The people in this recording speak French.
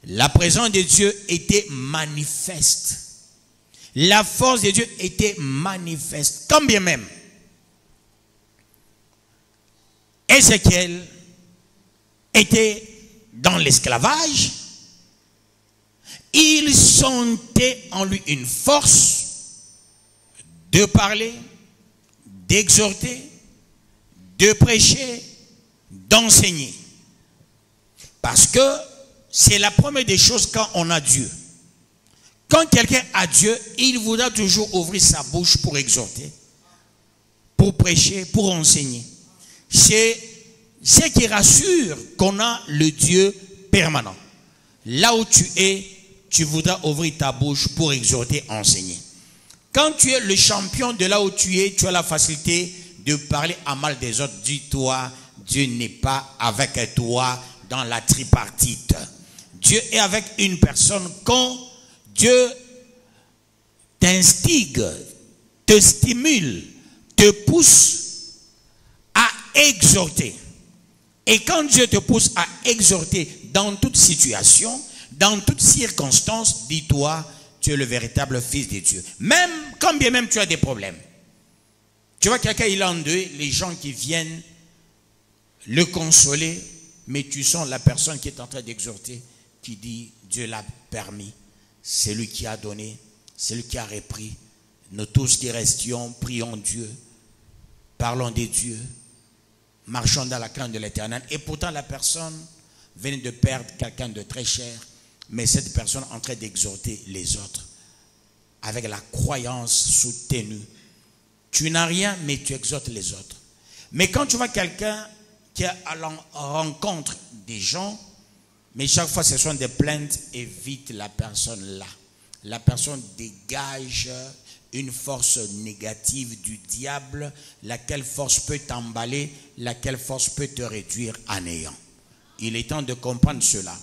La présence de Dieu était manifeste. La force de Dieu était manifeste. Quand bien même Ézéchiel était dans l'esclavage, il sentait en lui une force de parler, d'exhorter, de prêcher, d'enseigner. Parce que c'est la première des choses quand on a Dieu. Quand quelqu'un a Dieu, il voudra toujours ouvrir sa bouche pour exhorter, pour prêcher, pour enseigner. C'est ce qui rassure qu'on a le Dieu permanent. Là où tu es, tu voudras ouvrir ta bouche pour exhorter, enseigner. Quand tu es le champion de là où tu es, tu as la facilité de parler à mal des autres. Dis-toi, Dieu n'est pas avec toi dans la tripartite. Dieu est avec une personne quand Dieu t'instigue, te stimule, te pousse à exhorter. Et quand Dieu te pousse à exhorter dans toute situation, dans toute circonstance, dis-toi, tu es le véritable fils de Dieu. Même quand bien même tu as des problèmes. Tu vois quelqu'un, il est en deuil, les gens qui viennent le consoler, mais tu sens la personne qui est en train d'exhorter, qui dit, Dieu l'a permis, c'est lui qui a donné, c'est lui qui a repris. Nous tous qui restions, prions Dieu, parlons de Dieu, marchons dans la crainte de l'Éternel. Et pourtant la personne venait de perdre quelqu'un de très cher, mais cette personne est en train d'exhorter les autres avec la croyance soutenue. Tu n'as rien, mais tu exhortes les autres. Mais quand tu vois quelqu'un qui est à la rencontre des gens, mais chaque fois ce sont des plaintes, évite la personne là. La personne dégage une force négative du diable, laquelle force peut t'emballer, laquelle force peut te réduire à néant. Il est temps de comprendre cela.